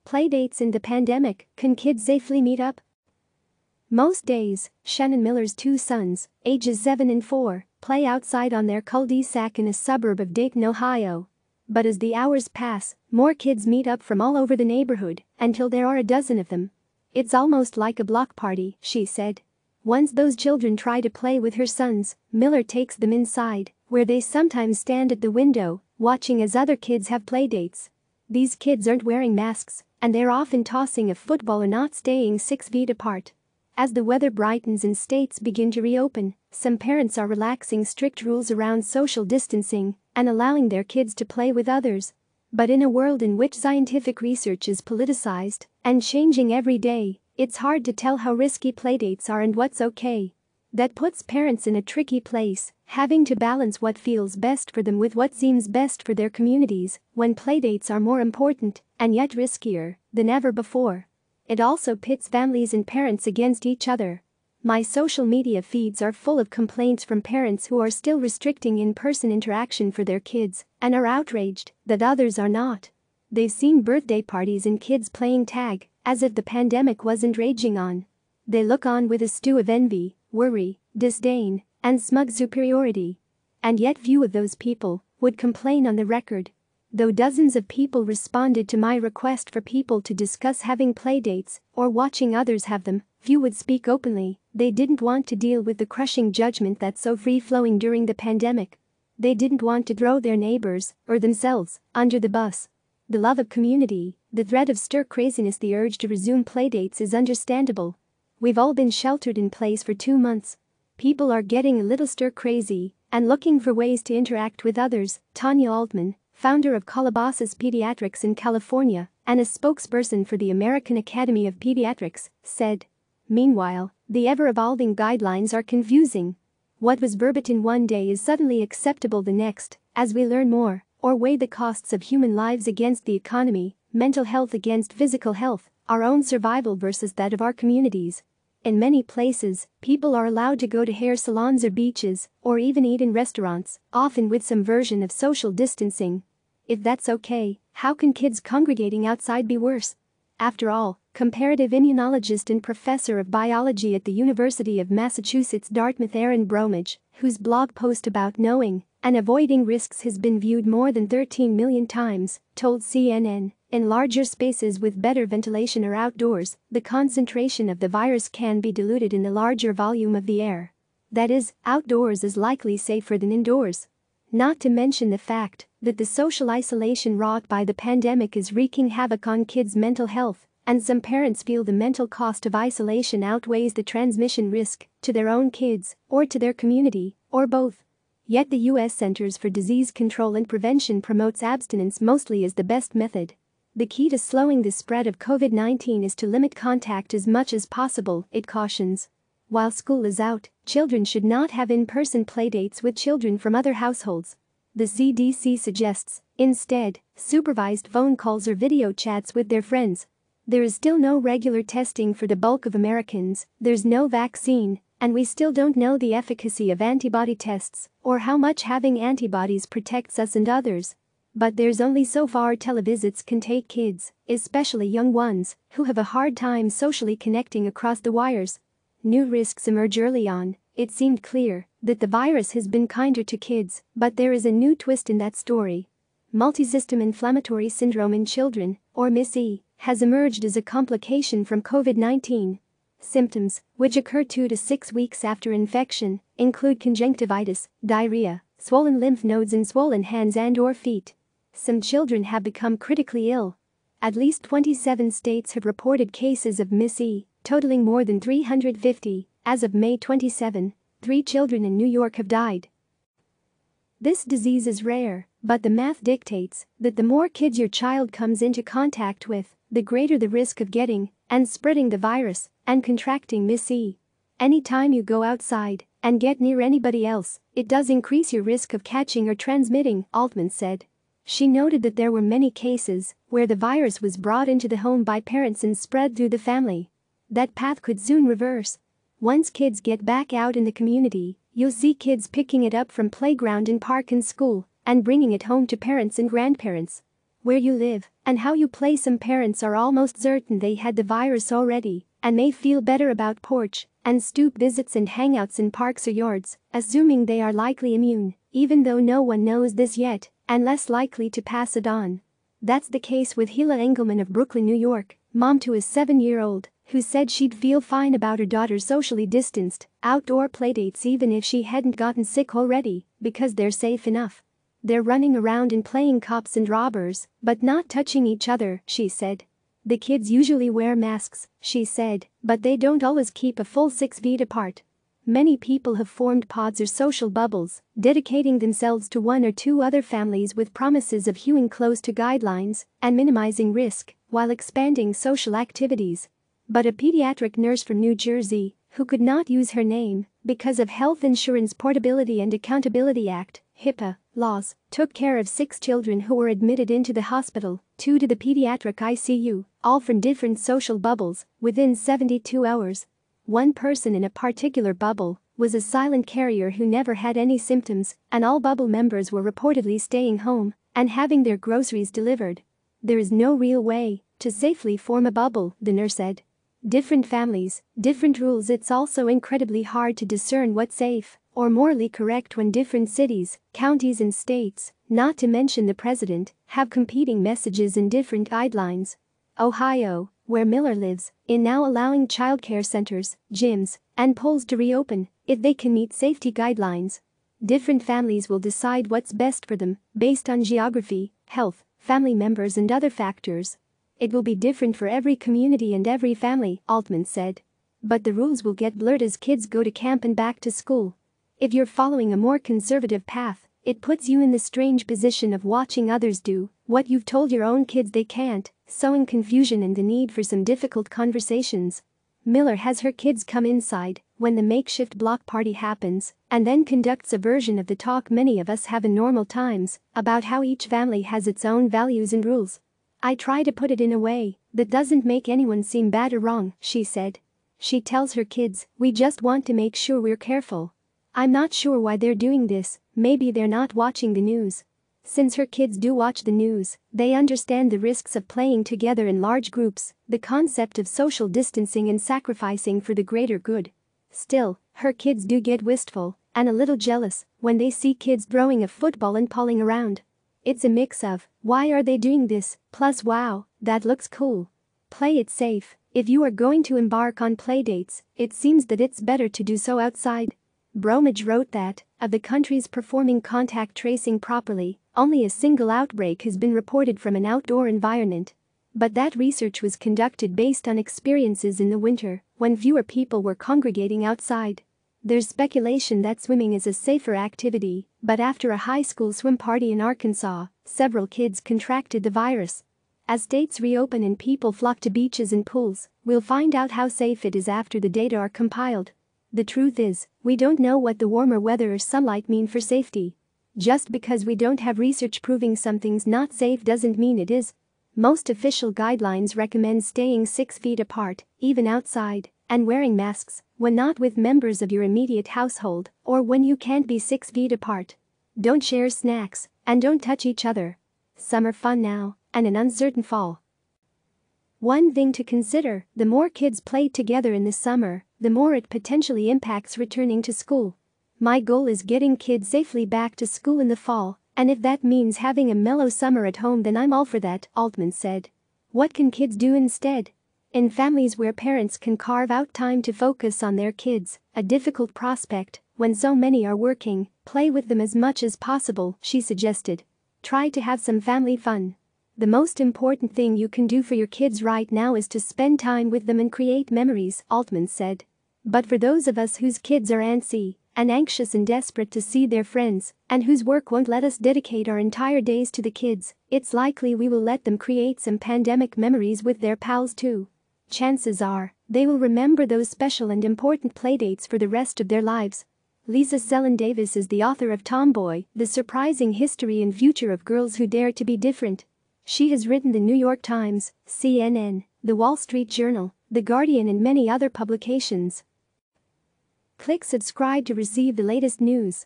Playdates in the pandemic, can kids safely meet up? Most days, Shannon Miller's two sons, ages 7 and 4, play outside on their cul-de-sac in a suburb of Dayton, Ohio. But as the hours pass, more kids meet up from all over the neighborhood, until there are a dozen of them. It's almost like a block party, she said. Once those children try to play with her sons, Miller takes them inside, where they sometimes stand at the window, watching as other kids have playdates. These kids aren't wearing masks, and they're often tossing a football or not staying 6 feet apart. As the weather brightens and states begin to reopen, some parents are relaxing strict rules around social distancing and allowing their kids to play with others. But in a world in which scientific research is politicized and changing every day, it's hard to tell how risky playdates are and what's okay. That puts parents in a tricky place, having to balance what feels best for them with what seems best for their communities when playdates are more important and yet riskier than ever before. It also pits families and parents against each other. My social media feeds are full of complaints from parents who are still restricting in-person interaction for their kids and are outraged that others are not. They've seen birthday parties and kids playing tag, as if the pandemic wasn't raging on. They look on with a stew of envy, worry, disdain, and smug superiority. And yet few of those people would complain on the record. Though dozens of people responded to my request for people to discuss having playdates or watching others have them, few would speak openly. They didn't want to deal with the crushing judgment that's so free-flowing during the pandemic. They didn't want to throw their neighbors or themselves under the bus. The love of community, the threat of stir craziness, the urge to resume playdates is understandable. We've all been sheltered in place for 2 months. People are getting a little stir crazy and looking for ways to interact with others. Tanya Altman, founder of Calabasas Pediatrics in California and a spokesperson for the American Academy of Pediatrics, said. Meanwhile, the ever-evolving guidelines are confusing. What was verboten one day is suddenly acceptable the next, as we learn more or weigh the costs of human lives against the economy, mental health against physical health, our own survival versus that of our communities. In many places, people are allowed to go to hair salons or beaches, or even eat in restaurants, often with some version of social distancing. If that's okay, how can kids congregating outside be worse? After all, comparative immunologist and professor of biology at the University of Massachusetts Dartmouth Aaron Bromage, whose blog post about knowing and avoiding risks has been viewed more than 13 million times, told CNN, in larger spaces with better ventilation or outdoors, the concentration of the virus can be diluted in the larger volume of the air. That is, outdoors is likely safer than indoors. Not to mention the fact that the social isolation wrought by the pandemic is wreaking havoc on kids' mental health, and some parents feel the mental cost of isolation outweighs the transmission risk to their own kids or to their community, or both. Yet the U.S. Centers for Disease Control and Prevention promotes abstinence mostly as the best method. The key to slowing the spread of COVID-19 is to limit contact as much as possible, it cautions. While school is out, children should not have in-person playdates with children from other households. The CDC suggests, instead, supervised phone calls or video chats with their friends. There is still no regular testing for the bulk of Americans, there's no vaccine, and we still don't know the efficacy of antibody tests or how much having antibodies protects us and others. But there's only so far televisits can take kids, especially young ones, who have a hard time socially connecting across the wires. New risks emerge early on. It seemed clear that the virus has been kinder to kids, but there is a new twist in that story. Multisystem inflammatory syndrome in children, or MIS-E, has emerged as a complication from COVID-19. Symptoms, which occur 2 to 6 weeks after infection, include conjunctivitis, diarrhea, swollen lymph nodes and swollen hands and/or feet. Some children have become critically ill. At least 27 states have reported cases of MIS-E, totaling more than 350. As of May 27, 3 children in New York have died. This disease is rare, but the math dictates that the more kids your child comes into contact with, the greater the risk of getting and spreading the virus and contracting MIS-E. Anytime you go outside and get near anybody else, it does increase your risk of catching or transmitting, Altman said. She noted that there were many cases where the virus was brought into the home by parents and spread through the family. That path could soon reverse. Once kids get back out in the community, you'll see kids picking it up from playground and park and school and bringing it home to parents and grandparents. where you live, and how you play. Some parents are almost certain they had the virus already and may feel better about porch and stoop visits and hangouts in parks or yards, assuming they are likely immune, even though no one knows this yet, and less likely to pass it on. That's the case with Hila Engelman of Brooklyn, New York, mom to a 7-year-old, who said she'd feel fine about her daughter's socially distanced, outdoor playdates even if she hadn't gotten sick already, because they're safe enough. They're running around and playing cops and robbers, but not touching each other, she said. The kids usually wear masks, she said, but they don't always keep a full 6 feet apart. Many people have formed pods or social bubbles, dedicating themselves to one or two other families with promises of hewing close to guidelines and minimizing risk while expanding social activities. But a pediatric nurse from New Jersey, who could not use her name because of Health Insurance Portability and Accountability Act (HIPAA) laws, took care of 6 children who were admitted into the hospital, 2 to the pediatric ICU, all from different social bubbles, within 72 hours. One person in a particular bubble was a silent carrier who never had any symptoms, and all bubble members were reportedly staying home and having their groceries delivered. There is no real way to safely form a bubble, the nurse said. Different families, different rules. It's also incredibly hard to discern what's safe or morally correct when different cities, counties and states, not to mention the president, have competing messages and different guidelines. Ohio, where Miller lives, is now allowing childcare centers, gyms, and pools to reopen if they can meet safety guidelines. Different families will decide what's best for them based on geography, health, family members and other factors. It will be different for every community and every family, Altman said. But the rules will get blurred as kids go to camp and back to school. If you're following a more conservative path, it puts you in the strange position of watching others do what you've told your own kids they can't, sowing confusion and the need for some difficult conversations. Miller has her kids come inside when the makeshift block party happens and then conducts a version of the talk many of us have in normal times about how each family has its own values and rules. I try to put it in a way that doesn't make anyone seem bad or wrong, she said. She tells her kids, we just want to make sure we're careful. I'm not sure why they're doing this, maybe they're not watching the news. Since her kids do watch the news, they understand the risks of playing together in large groups, the concept of social distancing and sacrificing for the greater good. Still, her kids do get wistful and a little jealous when they see kids throwing a football and pulling around. It's a mix of, why are they doing this, plus wow, that looks cool. Play it safe. If you are going to embark on playdates, it seems that it's better to do so outside. Bromage wrote that, of the countries performing contact tracing properly, only a single outbreak has been reported from an outdoor environment. But that research was conducted based on experiences in the winter, when fewer people were congregating outside. There's speculation that swimming is a safer activity, but after a high school swim party in Arkansas, several kids contracted the virus. As states reopen and people flock to beaches and pools, we'll find out how safe it is after the data are compiled. The truth is, we don't know what the warmer weather or sunlight mean for safety. Just because we don't have research proving something's not safe doesn't mean it is. Most official guidelines recommend staying 6 feet apart, even outside, and wearing masks when not with members of your immediate household or when you can't be 6 feet apart. Don't share snacks and don't touch each other. Summer fun now and an uncertain fall. One thing to consider, the more kids play together in the summer, the more it potentially impacts returning to school. My goal is getting kids safely back to school in the fall, and if that means having a mellow summer at home then I'm all for that, Altman said. What can kids do instead? In families where parents can carve out time to focus on their kids, a difficult prospect, when so many are working, play with them as much as possible, she suggested. Try to have some family fun. The most important thing you can do for your kids right now is to spend time with them and create memories, Altman said. But for those of us whose kids are antsy and anxious and desperate to see their friends, and whose work won't let us dedicate our entire days to the kids, it's likely we will let them create some pandemic memories with their pals too. Chances are, they will remember those special and important playdates for the rest of their lives. Lisa Sellen Davis is the author of Tomboy, The Surprising History and Future of Girls Who Dare to Be Different. She has written The New York Times, CNN, The Wall Street Journal, The Guardian and many other publications. Click subscribe to receive the latest news.